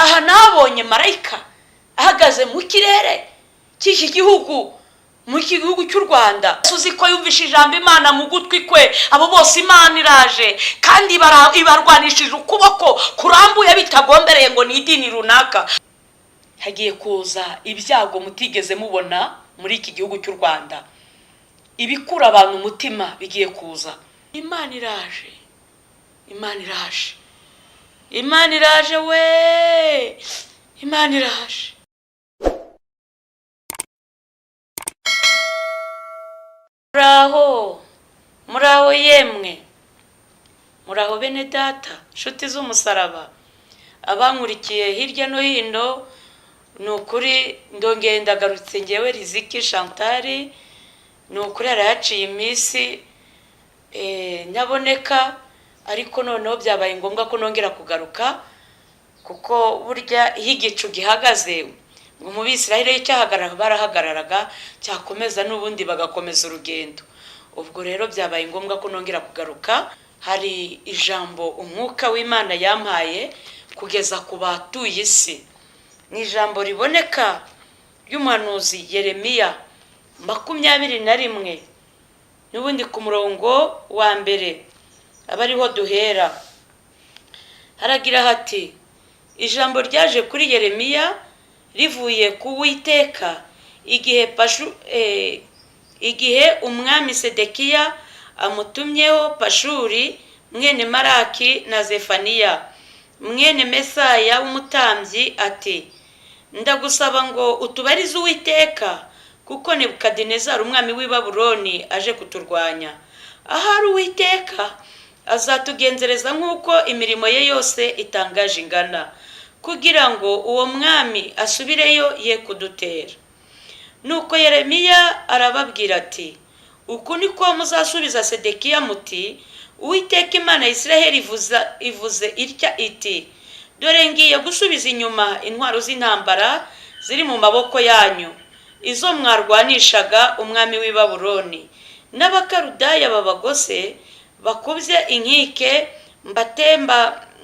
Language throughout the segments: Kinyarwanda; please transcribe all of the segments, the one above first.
aha nabonye marayika ahagaze mu kirere cy'iki gihugu, mu gihugu cy'u Rwanda. Uzi ko yumvishe ijambo Imana mu gutwi kwe, abo bose Imana iraje kandi ibarwanishije ukuboko kurambuye bitagombereye ngo ni idini runaka. Hagiye kuza ibyago mutigeze mubona muri iki gihugu cy'u Rwanda, ibikura abantu umutima bigiye kuza. Imana iraje, Imana iraje, Imana iraje we, Imana iraje. Muraho yemwe, muraho bene data, nshuti z'umusaraba, abankurikiye hirya no hino. Ni ukuri ndongeye ndagarutse ngewe Riziki Chantal, ni ukuri yaraciye iminsi ntaboneka, ariko noneho byabaye ngombwa ko nongera kugaruka, kuko burya iyo igicu gihagaze ngo mu Bisiraheli cyahagarara barahagararaga, cyakomeza n'ubundi bagakomeza urugendo. Ubwo rero byabaye ngombwa ko nongera kugaruka. Hari ijambo umwuka w'Imana yampaye kugeza ku batuye isi. Ni ijambo riboneka ry'umuhanuzi Yeremiya 21 n'ubundi ku murongo wa mbere abariho duhera. Haragira hati: ijambo ryaje kuri Yeremiya rivuye ku Uwiteka igihe umwami Sedekiya amutumyeho Pashuri mwene Maraki na Zefaniya mwene Mesaya w'umutambyi ati: ndagusaba ngo utubarize Uwiteka, kuko Nebukadinezari umwami w'i Babuloni aje kuturwanya. Ahari Uwiteka azatugenzereza nk'uko imirimo ye yose itangaje ingana, kugira ngo uwo mwami asubireyo ye kudutera. Nuko Yeremiya arababwira ati: uku niko muzasubiza Sedekiya muti: Uwiteka Imana ya Isiraheli ivuze itya iti: dore ngiye gusubiza inyuma intwaro z'intambara ziri mu maboko yanyu, izo mwarwanishaga umwami w'i Babuloni, n'Abakarudaya babagose bakubye inkike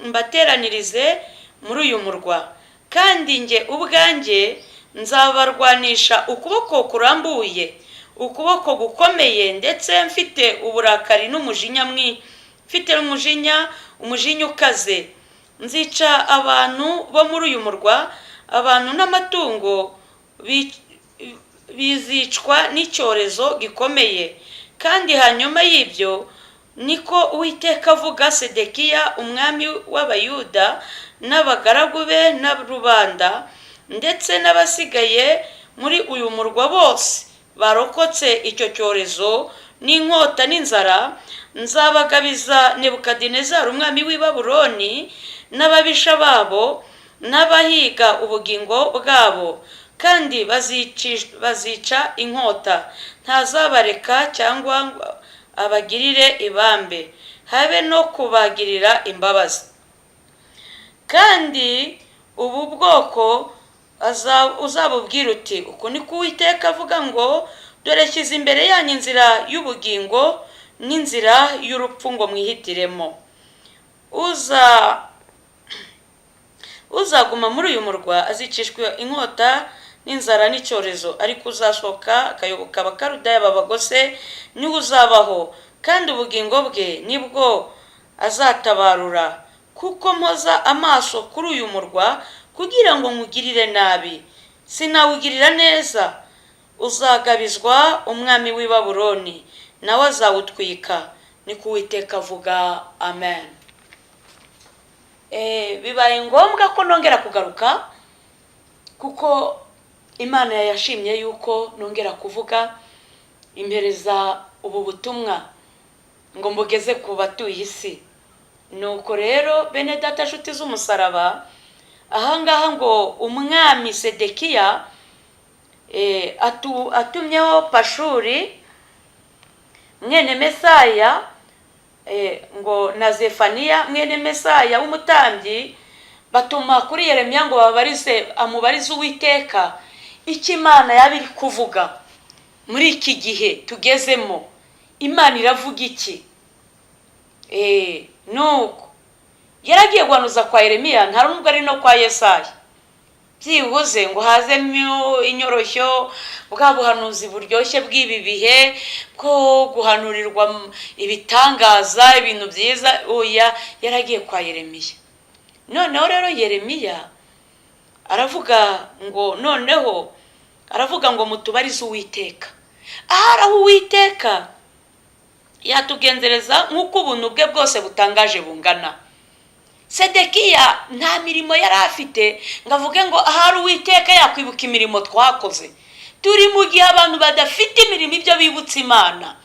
mbateranirize muri uyu murwa. Kandi nge ubwanjye nzabarwanisha ukuboko kurambuye, ukuboko gukomeye, ndetse mfite uburakari n'umujinya umujinya ukaze. Nzica abantu bo muri uyu murwa, abantu n'amatungo bizicwa n'icyorezo gikomeye. Kandi hanyuma y'ibyo, niko Uwiteka avuga, Sedekiya umwami w'Abayuda n'abagaragu be na rubanda ndetse n'abasigaye muri uyu murwa bose barokotse icyo cyorezo n'inkota n'inzara, nzabagabiza Nebukadinezari umwami w'i Babuloni n'ababisha babo n'abahiga ubugingo bwabo, kandi bazica inkota. Ntazabareka cyangwa ngo abagirire ibambe, habe no kubagirira imbabazi. Kandi ubu bwoko uzabubwira uti: uku ni ko Uwiteka avuga ngo, dore shyize imbere yanyu inzira y'ubugingo n'inzira y'urupfu, ngo mwihitiremo. Uzaguma muri uyu murwa azicishwa inkota n'inzara n'icyorezo, ariko uzasohoka akayoboka Abakarudaya babagose niwe uzabaho, kandi ubugingo bwe nibwo azatabarura. Kuko mpoza amaso kuri uyu murwa kugira ngo nkugirire nabi, sinawugirira neza. Uzagabizwa umwami w'i Babuloni, nawe azawutwika, niko Uwiteka avuga. Amen. Bibaye ngombwa ko nongera kugaruka, kuko Imana yashimye yuko nongera kuvuga, impereza ubu butumwa ngo mbugeze ku batuye isi. Nuko rero bene data, nshuti z'umusaraba, ahangaha ngo umwami Sedekiya atumyeho Pashuri mwene Mesaya ngo na Zefaniya mwene Mesaya w'umutambyi, batuma kuri Yeremiya ngo amubarize Uwiteka icyo Imana yaba iri kuvuga muri iki gihe tugezemo. Imana iravuga iki? Nuko yaragiye guhanuza kwa Yeremiya, nta nubwo ari no kwa Yesaya. Byibuze ngo hazemo inyoroshyo bwa buhanuzi buryoshye bw'ibi bihe bwo guhanurirwa ibitangaza, ibintu byiza. Oya, yaragiye kwa Yeremiya. Noneho rero Yeremiya aravuga ngo mutubarize Uwiteka. Aharaho Uwiteka yatugenzereza nk'uko ubuntu bwe bwose butangaje bungana. Sedekiya nta mirimo yari afite ngo avuge ngo ahari Uwiteka yakwibuka imirimo twakoze. Turi mu gihe abantu badafite imirimo ibyo bibutsa Imana,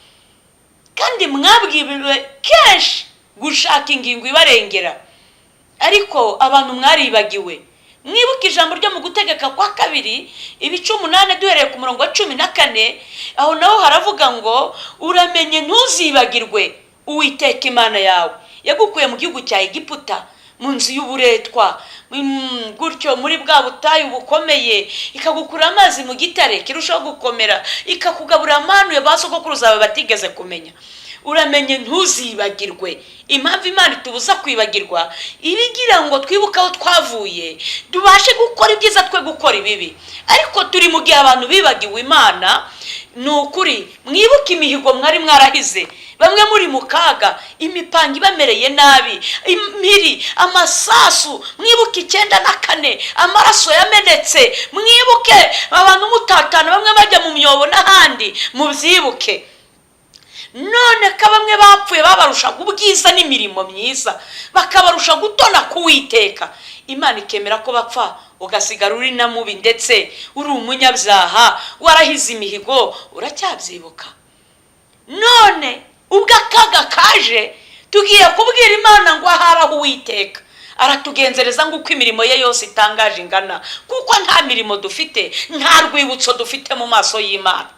kandi mwabwiriwe kenshi gushaka ingingo ibarengera, ariko abantu mwaribagiwe. Mwibuka ijambo ryo mu Gutegeka kwa 2:8 duhereye ku murongo wa 14, aho naho haravuga ngo uramenye ntuzibagirwe Uwiteka Imana yawe yagukuye mu gihugu cya Egiputa, mu nzu y'uburetwa, gutyo muri bwa butayu bukomeye, ikagukura amazi mu gitare kirushaho gukomera, ikakugabura amanu ba sogokuruza bawe batigeze kumenya. Uramenye ntuzibagirwe. Impamvu Imana itubuza kwibagirwa, ibigira ngo twibuke aho twavuye, tubashe gukora ibyiza, twe gukora ibibi. Ariko turi mu gihe abantu bibagiwe Imana. Ni ukuri, mwibuke imihigo mwari mwarahize. Bamwe muri mu kaga, imipanga ibamereye nabi, impiri, amasasu, mwibuke 94 amaraso yamenetse. Mwibuke abantu mutatana, bamwe bajya mu myobo n'ahandi, mubyibuke. None ka bamwe bapfuye babarusha ubwiza n'imirimo myiza, bakabarusha gutona kuwiteka. Imana ikemera ko bapfa, ugasigara uri na mubi, ndetse uri umunyabyaha, warahize imihigo, uracyabyibuka. None ubwo akaga kaje, tugiye kubwira Imana ngo aharaho Uwiteka aratugenzereza ngo uko imirimo ye yose itangaje ingana, kuko nta mirimo dufite, nta rwibutso dufite mu maso y'Imana.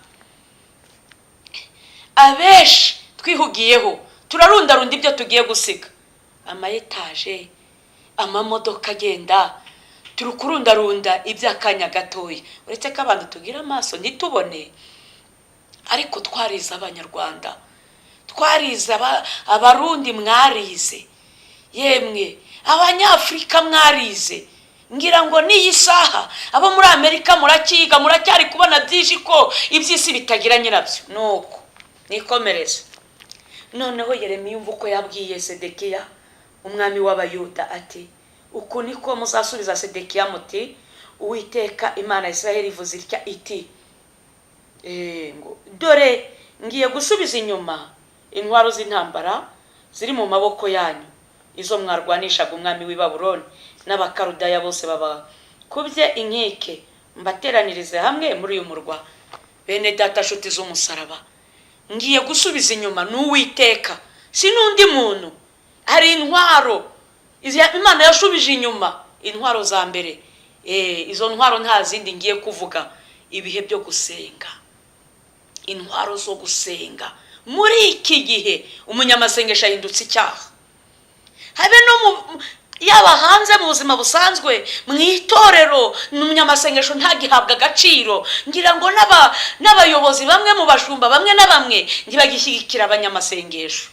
Abeshi twihugiyeho turarundarunda ibyo tugiye gusiga, amayetaje, amamodoka agenda, turukurundarunda iby'akanya gatoya. Uretse ko abantu tugira amaso ntitubone, ariko twarize Abanyarwanda, twarize Abarundi, mwarize, yemwe Abanyafurika mwarize. Ngira ngo n'iyi saha abo muri Amerika murakiga, muracyari kubona byinshi ko iby'isi bitagira nyirabyo. Nuko nikomereza. Noneho Yeremiya yumva uko yabwiye Sedekiya umwami w'Abayuda ati, uku niko muzasubiza Sedekiya muti, Uwiteka Imana ya Israheli ivuze itya iti, ngo dore ngiye gusubiza inyuma intwaro z'intambara ziri mu maboko yanyu, izo mwarwanishaga umwami w'i Babuloni n'Abakarudaya bose kubye inkike, mbateranirize hamwe muri uyu murwa. Bene data nshuti z'umusaraba, ngiye gusubiza inyuma n'Uwiteka, si n'undi muntu. Hari intwaro Imana yashubije inyuma, intwaro za mbere. Izo ntwaro nta zindi ngiye kuvuga, ibihe byo gusenga, intwaro zo gusenga. Muri iki gihe umunyamasengesho ahindutse icyaha. Habe no yaba hanze mu buzima busanzwe, mu itorero umunyamasengesho ntagihabwa agaciro. Ngira ngo n'abayobozi bamwe mu bashumba bamwe na bamwe ntibagishyigikira abanyamasengesho,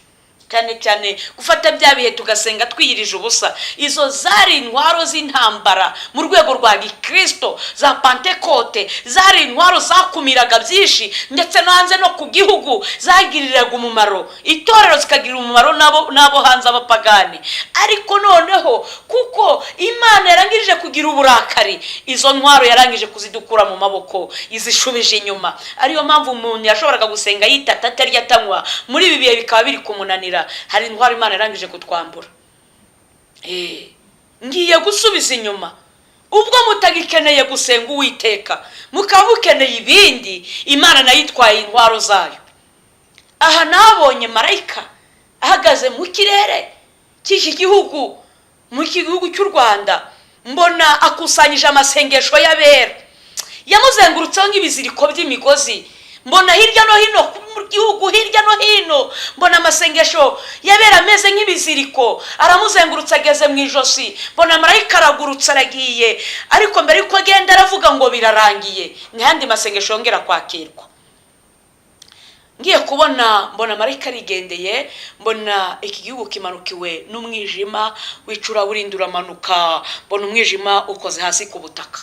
cyane cyane gufata bya bihe tugasenga twiyirije ubusa. Izo zari intwaro z'intambara mu rwego rwa Gikristo za Pentekote, zari intwaro zakumiraga byinshi, ndetse no hanze no ku gihugu zagiriraga umumaro itorero, zikagirira umumaro nabo hanze abapagani. Ariko noneho kuko Imana yarangije kugira uburakari, izo ntwaro yarangije kuzidukura mu maboko, izishubije inyuma. Ariyo mpamvu umuntu yashoboraga gusenga yitata atarya atanywa, muri ibi bihe bikaba biri kumunanira. Hari intwaro Imana yarangije kutwambura. Ngiye gusubiza inyuma. Ubwo mutagikeneye gusenga Uwiteka, mukaba mukeneye ibindi, Imana nayitwaye intwaro zayo. Aha nabonye marayika ahagaze mu kirere cy'iki gihugu, mu gihugu cy'u Rwanda, mbona akusanyije amasengesho y'abera, yamuzengurutseho nk'ibiziriko by'imigozi. Mbona hirya no hino mu gihugu, hirya no hino, mbona amasengesho yabera ameze nk'ibiziriko, aramuzengurutse ageze mu ijosi. Mbona marayika aragurutse aragiye, ariko mbere yuko agenda aravuga ngo birarangiye, ntihandi masengesho yongera kwakirwa. ngiye kubona mbona marayika arigendeye, mbona iki gihugu kimanukiwe n'umwijima wicura burindura manuka, mbona umwijima ukoze hasi ku butaka.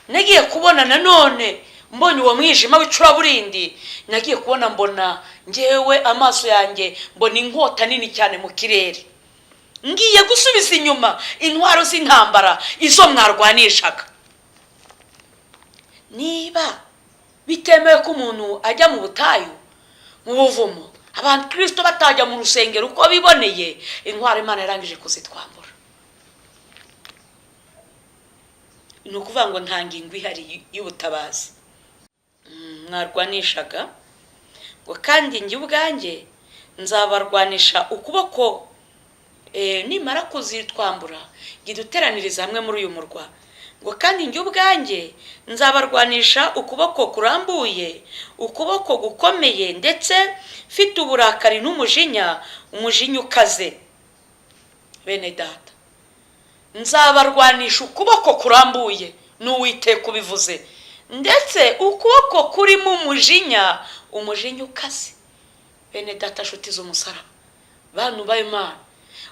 Nagiye kubona nanone mbonye uwo mwijima wicura burindi, nagiye kubona mbona ngewe amaso yanjye mbona inkota nini cyane mu kirere. Ngiye gusubiza inyuma intwaro z'intambara izo mwarwanishaga. Niba bitemewe ko umuntu ajya mu butayu mu buvumo, abantu Kristo batajya mu rusengero uko biboneye, intwaro Imana yarangije kuzitwambura. Ni ukuvuga ngo nta ngingo ihari y'ubutabazi mwarwanishaga, ngo kandi njye ubwanjye nzabarwanisha ukuboko nimara kuzitwambura giduteraniriza hamwe muri uyu murwa. Ngo kandi njye ubwanjye nzabarwanisha ukuboko kurambuye, ukuboko gukomeye, ndetse mfite uburakari n'umujinya, umujinya ukaze. Bene data, nzabarwanisha ukuboko kurambuye, n'Uwiteka ubivuze, ndetse ukuboko kurimo umujinya, umujinya ukaze. Bene data nshuti z'umusaraba, bantu b'Imana,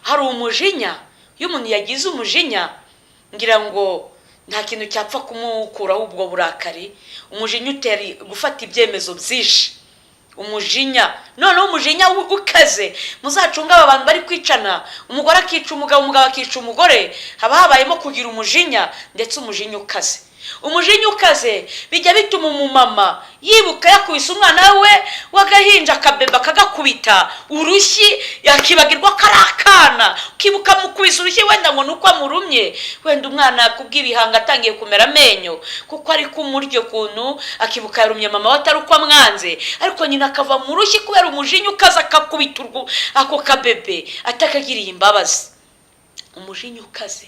hari umujinya, iyo umuntu yagize umujinya ngira ngo nta kintu cyapfa kumukuraho ubwo burakari. Umujinya utera gufata ibyemezo byinshi. Umujinya, noneho umujinya ukaze, muzacunga aba bantu bari kwicana, umugore akica umugabo, umugabo akica umugore, haba habayemo kugira umujinya, ndetse umujinya ukaze. Umujinya ukaze bijya bituma umumama yibuka yakubise umwana we wagahinja akabeba kagakubita urushyi, yakibagirwa karakana, ukibuka mukubise urushyi wenda ngo nuko amurumye, wenda umwana kubw'ibihanga atangiye kumera amenyo kuko ari kumuryo kuntu, akibuka yarumye mama watari uko amwanze, ariko nyina akava mu rushyi kubera umujinya ukaze akakubita ako kabebe atakagiriye imbabazi. Umujinya ukaze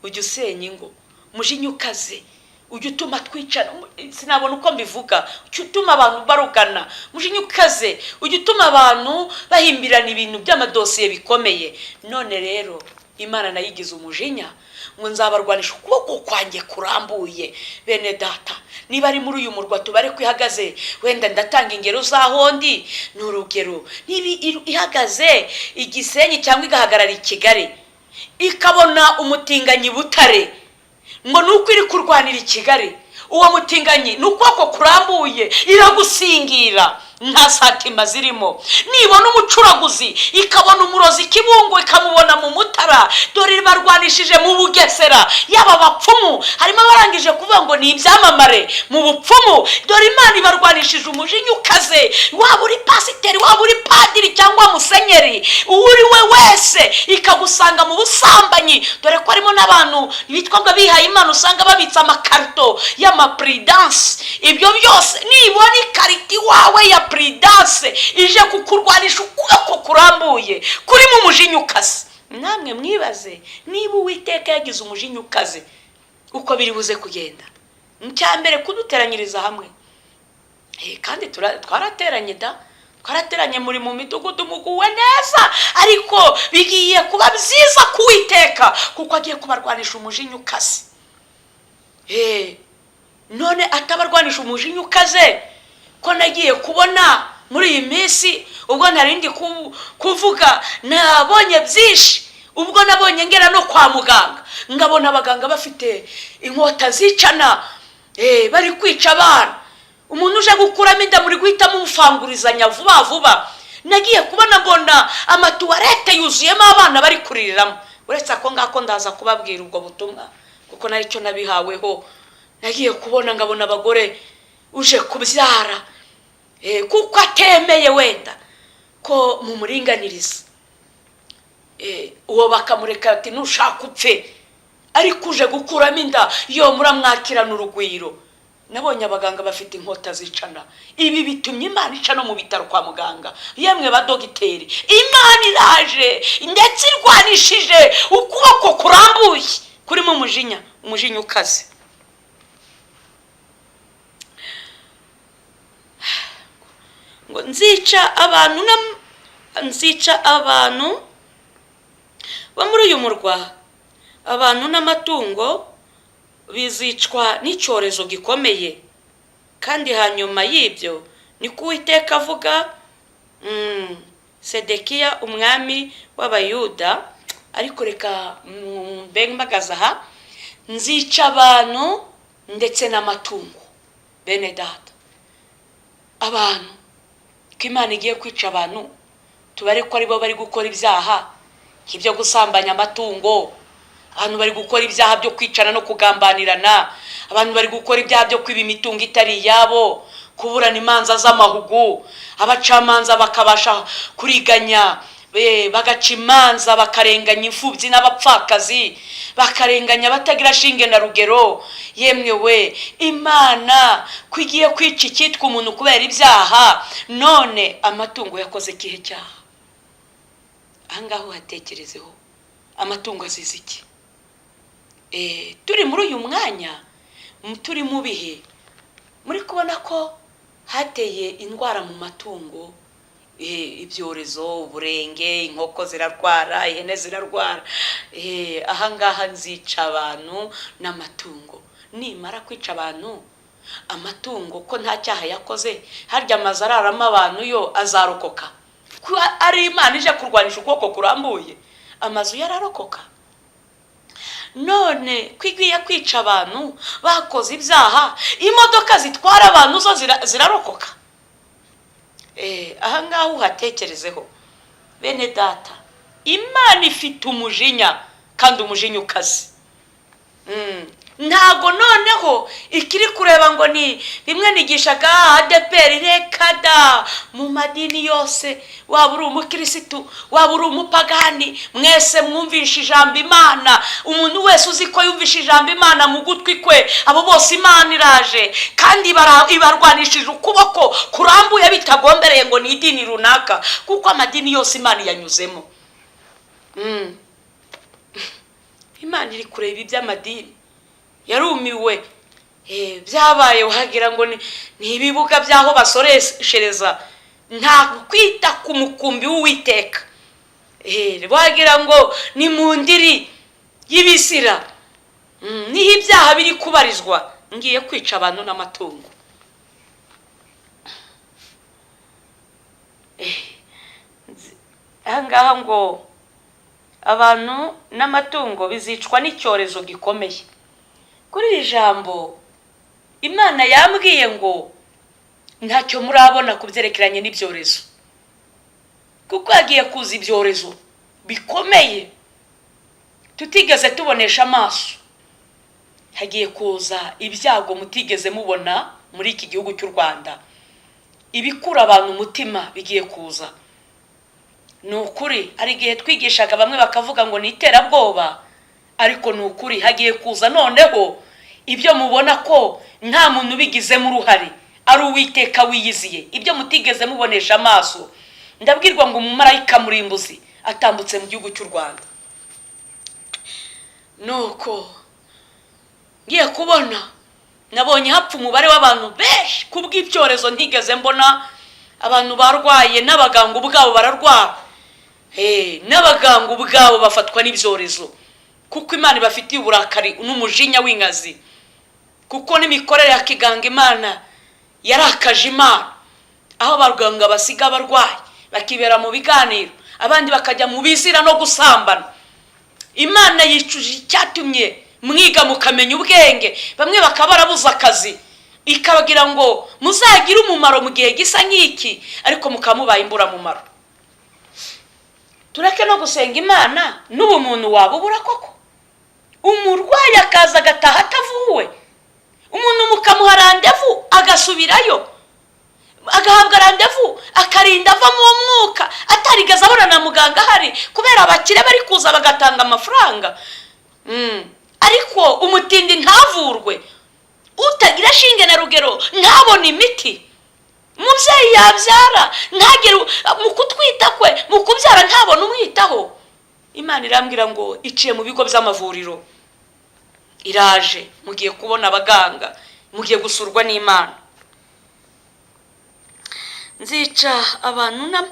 ujya usenya ingo. Umujinya ukaze ujya utuma twicana, sinabona uko mbivuga, ujya utuma abantu barugana. Umujinya ukaze ujya utuma abantu bahimbirana ibintu by'amadosiye bikomeye. None rero Imana nayigize umujinya, ngo nzabarwanisha ukuboko kwanjye kurambuye. Bene data, niba ari muri uyu murwa tubare kwihagaze, wenda ndatanga ingero zaho ndi, ni urugero. Niba ihagaze Igisenyi cyangwa igahagarara i Kigali, ikabona umutinganyi Butare, ngo nuko iri kurwanira i Kigali, uwo mutinganyi n'ukuboko kurambuye iragusingira nta satima zirimo. Nibona umucuraguzi ikabona umurozi Kibungo ikamubona mu Mutara, dore barwanishije mu Bugesera. Yaba bapfumu harimo abarangije kuvuga ngo ni ibyamamare mu bupfumu, dore Imana ibarwanishije umujinya ukaze. Waba uri pasiteri, waba uri padiri cyangwa musenyeri, uri we wese ikagusanga mu busambanyi, dore ko harimo n'abantu bitwa ngo bihaye Imana usanga babitsa amakarito y'amapridanse. Ibyo byose nibona ikariti wawe ya pridanse ije kukurwanisha ukuboko kurambuye kurimo umujinya ukaze, namwe mwibaze niba Uwiteka yagize umujinya ukaze uko biri buze kugenda. Cyambere kuduteranyiriza hamwe, kandi twarateranye twarateranye muri mu midugudu muguwe neza, ariko bigiye kuba byiza ku Uwiteka kuko agiye kubarwanisha umujinya ukaze. None atabarwanisha umujinya ukaze ko nagiye kubona muri iyi minsi, ubwo narindi kuvuga nabonye byinshi. Ubwo nabonye ngera no kwa muganga, ngabona abaganga bafite inkota zicana, bari kwica abana. Umuntu uje gukuramo inda muri guhita mumufangurizanya vuba vuba. Nagiye kubona mbona amatuwarete yuzuyemo abana bari kuririramo. Uretse ako ngako ndaza kubabwira ubwo butumwa kuko nari cyo nabihaweho. Nagiye kubona ngabona abagore uje kubyara, kuko atemeye wenda ko mumuringaniriza, uwo bakamureka ati nushaka upfe, ariko uje gukuramo inda yo muramwakirana urugwiro. Nabonye abaganga bafite inkota zicana. Ibi bitumye Imana ica no mu bitaro kwa muganga. Yemwe ba dogiteri, Imana iraje ndetse irwanishije ukuboko kurambuye kurimo umujinya ukaze. Ngo nzica abantu bo muri uyu murwa, abantu n'amatungo bizicwa n'icyorezo gikomeye, kandi hanyuma y'ibyo niko Uwiteka avuga. Sedekiya umwami w'Abayuda, ariko reka mbagaza aha, nzica abantu ndetse n'amatungo. Bene data, abantu ko Imana igiye kwica abantu, tubare ko aribo bari gukora ibyaha nk'ibyo gusambanya amatungo, abantu bari gukora ibyaha byo kwicana no kugambanirana, abantu bari gukora ibyaha byo kwiba imitungo itari iyabo, kuburana imanza z'amahugu, abacamanza bakabasha kuriganya, bagaca imanza bakarenganya imfubyi n'abapfakazi, bakarenganya batagira shinge na rugero. Yemwe we, Imana kwigiye kwica icyitwa umuntu kubera ibyaha, none amatungo yakoze ikihe cyaha? Ahangaho hatekerezeho, amatungo azize iki? Turi muri uyu mwanya, turi mu bihe muri kubona ko hateye indwara mu matungo, ibyorezo, uburenge, inkoko zirarwara, ihene zirarwara. Ahangaha nzica abantu n'amatungo. Nimara kwica abantu, amatungo ko nta cyaha yakoze, harya amazu araramo abantu yo azarokoka? Ari Imana ije kurwanisha ukuboko kurambuye, amazu yararokoka? None kwigiye kwica abantu bakoze ibyaha, imodoka zitwara abantu zo zirarokoka? Ahangaha uhatekerezeho. Bene data, Imana ifite umujinya, kandi umujinya ukaze. Ntago noneho ikiri kureba ngo ni bimwe nigishaga ADPR, rekada mu madini yose, waba uri umukirisitu, waba uri umupagani, mwese mwumvisha ijambo Imana. Umuntu wese uzi ko yumvisha ijambo Imana mu gutwi kwe, abo bose Imana iraje kandi ibarwanishije ukuboko kurambuye, bitagombereye ngo ni idini runaka, kuko amadini yose Imana yanyuzemo. Imana iri kureba iby'amadini, yarumiwe. Byabaye wagira ngo ni ibibuga byaho basoreshereza, nta kwita ku mukumbi w'Uwiteka. Wagira ngo ni mu ndiri y'ibisira, niho ibyaha biri kubarizwa. Ngiye kwica abantu n'amatungo. Ahangaha ngo abantu n'amatungo bizicwa n'icyorezo gikomeye. Kuri iri jambo Imana yambwiye ngo ntacyo murabona kubyerekeranye n'ibyorezo, kuko yagiye kuza ibyorezo bikomeye tutigeze tubonesha amaso. Hagiye kuza ibyago mutigeze mubona muri iki gihugu cy'u Rwanda, ibikura abantu umutima bigiye kuza. Ni ukuri, ari igihe twigishaga bamwe bakavuga ngo ni iterabwoba, ariko ni ukuri hagiye kuza noneho ibyo mubona ko nta muntu ubigizemo uruhare, ari Uwiteka wiyiziye, ibyo mutigeze mubonesha amaso. Ndabwirwa ngo umumarayika murimbuzi atambutse mu gihugu cy'u Rwanda. Nuko ngiye kubona, nabonye hapfa umubare w'abantu benshi kubw'ibyorezo ntigeze mbona. Abantu barwaye, n'abaganga ubwabo bararwara, n'abaganga ubwabo bafatwa n'ibyorezo, kuko Imana ibafitiye uburakari n'umujinya w'inkazi. Kuko n'imikorere ya kiganga Imana yarakaje Imana, aho abaganga basiga abarwayi bakibera mu biganiro, abandi bakajya mu bizira no gusambana. Imana yicuje icyatumye mwiga mukamenya ubwenge, bamwe bakaba barabuze akazi, ikabagira ngo muzagire umumaro mu gihe gisa nk'iki, ariko mukamubaye imburamumaro. Tureke no gusenga Imana, n'ubumuntu wabubura koko. Umurwayi akaza agataha atavuwe, umuntu mukamuha randevu agasubirayo, agahabwa randevu akarinda ava mu mwuka atarigeze abona na muganga ahari, kubera abakire bari kuza bagatanga amafaranga. Ariko umutindi ntavurwe, utagira shinge na rugero ntabone imiti. Umubyeyi yabyara ntagire mu kutwita kwe, mu kubyara ntabone umwitaho. Imana irambwira ngo iciye mu bigo by'amavuriro, iraje, mugiye kubona abaganga, mugiye gusurwa n'Imana. Nzica abantu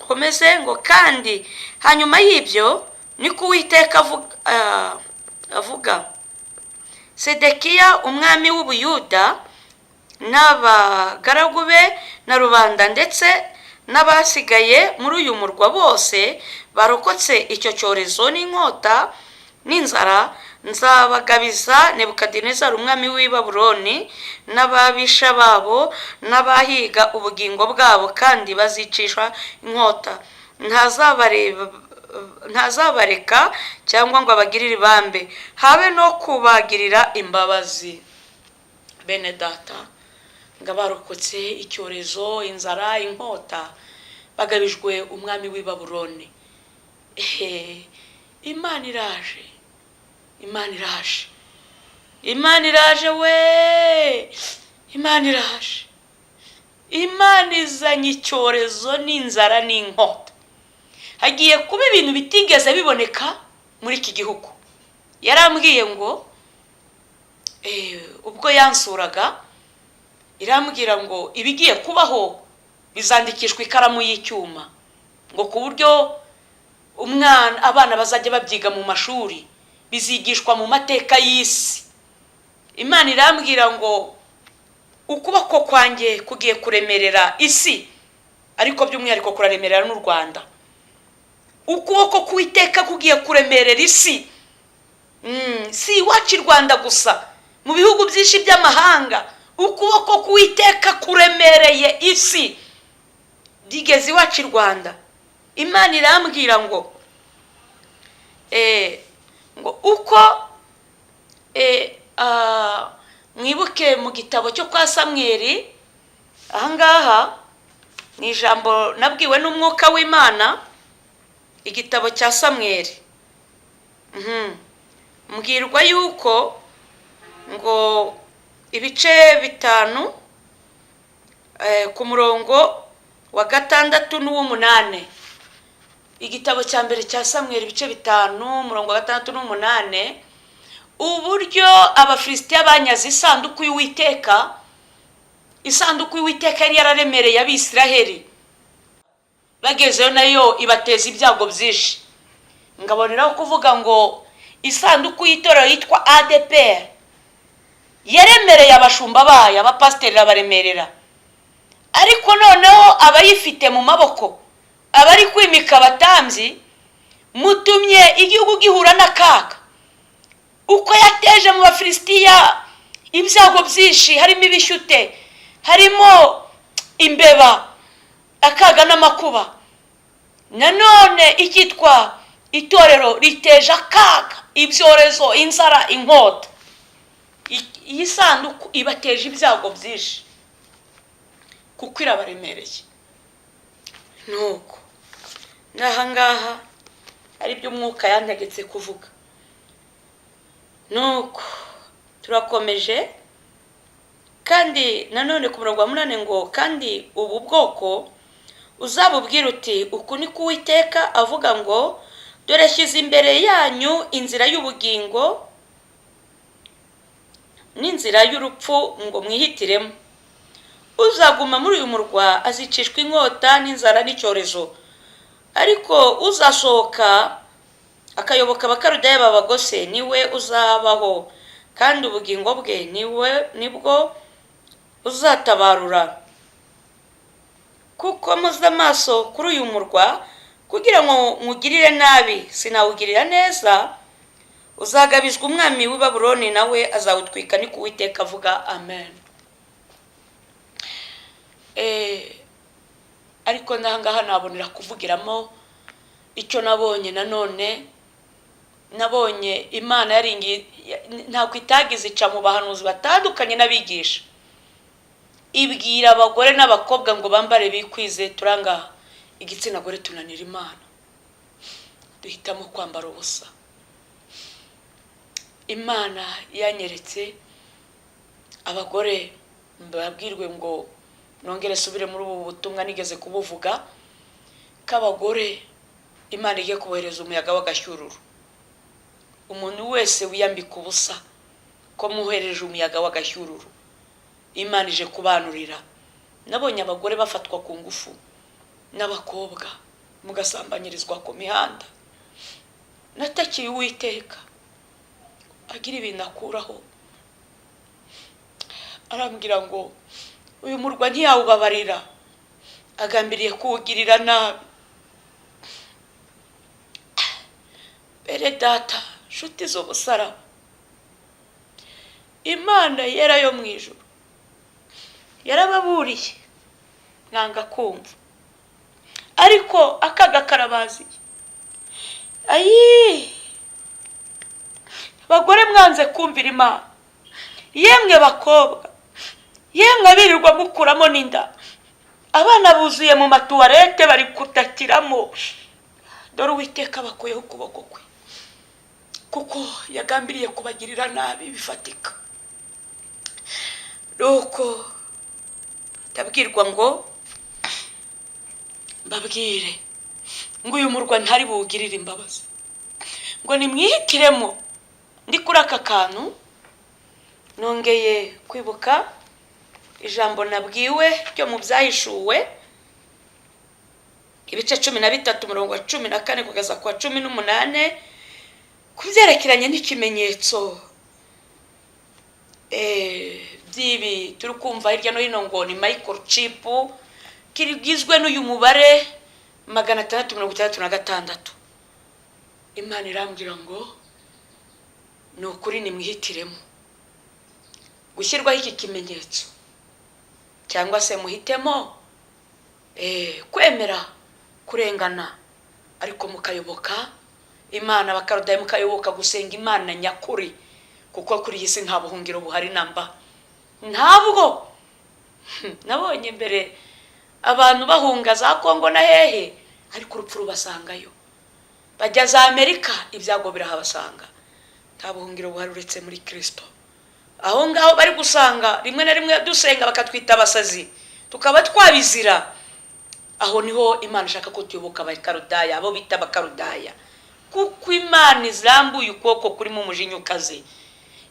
komeze ngo kandi hanyuma y'ibyo niko Uwiteka avuga. Sedekiya umwami w'Ubuyuda n'abagaragu be na rubanda ndetse n'abasigaye muri uyu murwa bose barokotse icyo cyorezo n'inkota n'inzara, nzabagabiza Nebukadinezari umwami w'i Babuloni n'ababisha babo n'abahiga ubugingo bwabo, kandi bazicishwa inkota. Ntazabareka cyangwa ngo abagirire ibambe, habe no kubagirira imbabazi. Bene data, ngo abarokotse icyorezo, inzara, inkota, bagabijwe umwami w'i Babuloni. Imana iraje, Imana iraje, Imana iraje we, Imana iraje. Imana izanye icyorezo n'inzara n'inkota. Hagiye kuba ibintu bitigeze biboneka muri iki gihugu. Yarambwiye ngo ubwo yansuraga, irambwira ngo ibigiye kubaho bizandikishwa ikaramu y'icyuma, ngo ku buryo abana bazajya babyiga mu mashuri, bizigishwa mu mateka y'isi. Imana irambwira ngo ukuboko kwanjye kugiye kuremerera isi, ariko by'umwihariko kuraremerera n'u Rwanda. Ukuboko k'Uwiteka kugiye kuremerera isi, si iwacu i Rwanda gusa, mu bihugu byinshi by'amahanga ukuboko k'Uwiteka kuremereye isi. Digeze iwacu i Rwanda, Imana irambwira ngo uko mwibuke mu gitabo cyo kwa Samweli, ahangaha ni ijambo nabwiwe n'umwuka w'Imana, igitabo cya Samweli. Mbwirwa yuko ngo ibice 5 ku murongo wa 6 n'uw'8, igitabo cya mbere cya Samweli ibice 5 umurongo wa 6 n'uw'8, uburyo Abafilisitiya banyaze isanduku y'Uwiteka. Isanduku y'Uwiteka yari yararemereye Abisiraheli, bagezeyo nayo ibateza ibyago byinshi. Ngaboneraho kuvuga ngo isanduku y'itorero yitwa ADPR yaremereye abashumba bayo, abapasiteri baremerera, ariko noneho abayifite mu maboko, abari kwimika abatambyi, mutumye igihugu gihura n'akaga. Uko yateje mu Bafilisitiya ibyago byinshi, harimo ibishyute, harimo imbeba, akaga n'amakuba, nanone ikitwa itorero riteje akaga, ibyorezo, inzara, inkota. Iyi sanduku ibateje ibyago byinshi kuko irabaremereye. Nuko nahangaha ari byo umwuka yantegetse kuvuga. Nuko turakomeje, kandi nanone ku murongo wa 8 ngo kandi ubu bwoko uzabubwira uti uku ni ko Uwiteka avuga ngo dore shyize imbere yanyu inzira y'ubugingo n'inzira y'urupfu, ngo mwihitiremo. Uzaguma muri uyu murwa azicishwa inkota n'inzara n'icyorezo, ariko uzasohoka akayoboka Abakaludaya babagose niwe uzabaho, kandi ubugingo bwe nibwo uzatabarura. Kuko muze amaso kuri uyu murwa kugira ngo mugirire nabi, sinawugirira neza, uzagabizwa umwami w'i Babuloni nawe azawutwika, ni ko Uwiteka avuga. Amen. Ariko nahangaha nabonera kuvugiramo icyo nabonye. Nanone nabonye Imana yaringiye, ntabwo itagize ica mu bahanuzi batandukanye n'abigisha, ibwira abagore n'abakobwa ngo bambare bikwize. Turanga igitsina gore tunanira Imana, duhitamo kwambara ubusa. Imana yanyeretse abagore, babwirwe ngo nongere subire muri ubu butumwa nigeze kubuvuga, k'abagore Imana igiye kubohereza umuyaga w'agashyururu. Umuntu wese wiyambika ubusa ko muhereje umuyaga w'agashyururu, Imana ije kubanurira. Nabonye abagore bafatwa ku ngufu n'abakobwa, mugasambanyirizwa ku mihanda. Natakiye Uwiteka agira ibintu akuraho. arambwira ngo uyu murwa ntiyawubabarira, agambiriye kuwugirira nabi. Bere data, nshuti z'ubusaraba, Imana yera yo mu ijuru yarababuriye mwanga kumva, ariko akaga karabaziye. Bagore mwanze kumvira Imana, yemwe bakobwa, yemwe birirwa mukuramo n'inda, abana buzuye mu matuwarete bari kutakiramo, dore Uwiteka bakuyeho ukuboko kwe, kuko yagambiriye kubagirira nabi bifatika. Nuko ndabwirwa ngo mbabwire ngo uyu murwa ntari buwugirire imbabazi, ngo nimwihitiremo. Ndi kuri aka kantu nongeye kwibuka ijambo nabwiwe ryo mu Byahishuwe ibice 13 umurongo wa 14 kugeza kwa 18 kubyerekeranye n'ikimenyetso by'ibi turi kumva hirya no hino ngo ni microchip kirigizwe n'uyu mubare 666. Imana irambwira ngo ni ukuri nimwihitiremo gushyirwaho iki kimenyetso, cyangwa se muhitemo kwemera kurengana ariko mukayoboka Imana, bakarudaye mukayoboka gusenga Imana nyakuri, kuko kuri iyi si nta buhungiro buhari namba. Ntabwo nabonye mbere abantu bahunga za Kongo na hehe, ariko urupfu rubasangayo. Bajya za Amerika, ibyago birahabasanga. Nta buhungiro buhari uretse muri Kristo. Aho ngaho bari gusanga rimwe na rimwe dusenga bakatwita abasazi, tukaba twabizira. Aho niho Imana ishaka ko tuyoboka abakarudaya, abo bita abakarudaya, kuko Imana izambuye ukuboko kuri mu mujinyukaze.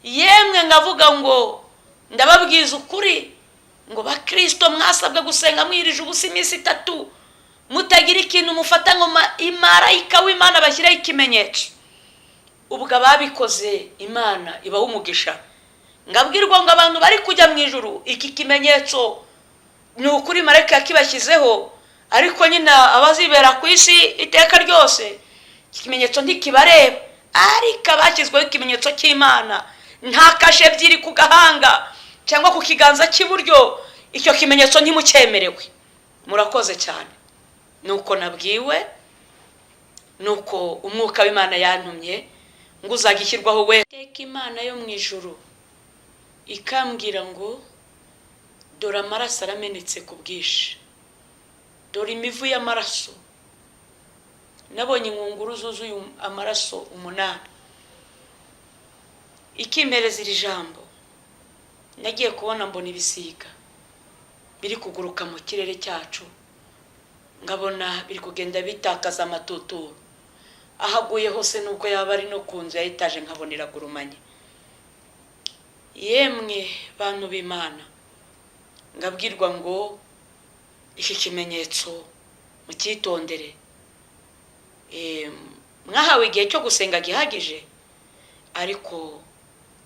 Yemwe ngavuga ngo ndababwiza ukuri ngo bakristo mwasabwe gusenga mwirije ubusa iminsi 3, mutagira ikintu mufata ngo imarayika w'Imana bashyiraho ikimenyetso. Ubwo ababikoze Imana ibaho umugisha. Ngabwirwa ngo abantu bari kujya mu ijuru iki kimenyetso ni ukuri marayika yakibashyizeho, ariko nyina abazibera ku isi iteka ryose ikimenyetso ntikibareba. Ariko abashyizweho ikimenyetso cy'Imana, nta kashe ebyiri ku gahanga cyangwa ku kiganza cy'iburyo, icyo kimenyetso ntimucyemerewe. Murakoze cyane. Nuko nabwiwe, nuko umwuka w'Imana yantumye ngo uzagishyirwaho we. Imana yo mu ijuru ikambwira ngo dore amaraso aramenetse ku bwinshi, dore imivu y'amaraso. Nabonye ingunguru zuzuye amaraso 8. Ikimereza iri jambo nagiye kubona mbona ibisiga biri kuguruka mu kirere cyacu, ngabona biri kugenda bitakaza amatuturu. Ahaguye hose nuko yaba ari no kunzu ya etaje nkabonera gurumanye. Yemwe bantu b'Imana, ngabwirwa ngo iki kimenyetso mukitondere. Mwahawe igihe cyo gusenga gihagije, ariko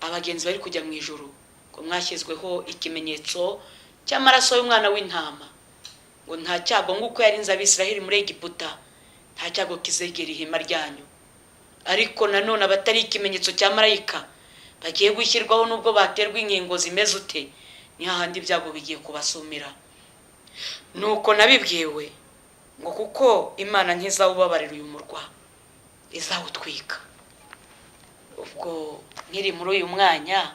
abagenzi bari kujya mu ijuru ngo mwashyizweho ikimenyetso cy'amaraso y'umwana w'intama, ngo nta cyago nguko yarinze Abisiraheli muri Egiputa, nta cyago kizegera ihema ryanyu. Ariko nanone abatari ikimenyetso cya marayika bagiye gushyirwaho nubwo baterwa inkingo zimeze ute, ni hahandi ibyago bigiye kubasumira. Nuko nabibwiwe ngo kuko Imana ntizawubabarira uyu murwa, izawutwika. Ubwo nkiri muri uyu mwanya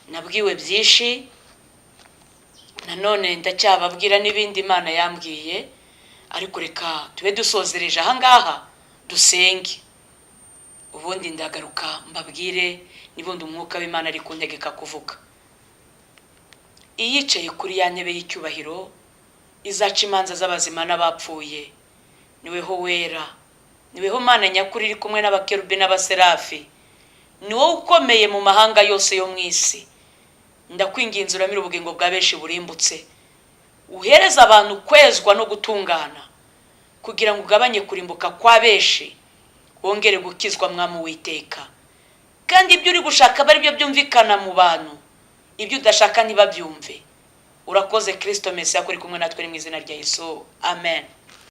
nabwiwe byinshi, nanone ndacyababwira n'ibindi Imana yambwiye, ariko reka tube dusozereje aha ngaha dusenge, ubundi ndagaruka mbabwire nibundi umwuka w'Imana ari kuntegeka kuvuga. Iyicaye kuri ya ntebe y'icyubahiro izaca imanza z'abazima n'abapfuye, niweho wera, niweho Mana nyakuri iri kumwe n'abakerubi n'abaserafi, niwo ukomeye mu mahanga yose yo mu isi. Ndakwinginze uramira ubugingo bwa benshi burimbutse, uhereza abantu kwezwa no gutungana, kugira ngo ugabanye kurimbuka kwa benshi, wongere gukizwa Mwami Uwiteka. Kandi ibyo uri gushaka bari byo byumvikana mu bantu, ibyo udashaka ntibabyumve. Urakoze Kristo Mesiya kuri kumwe natwe mu izina rya Yesu, amen.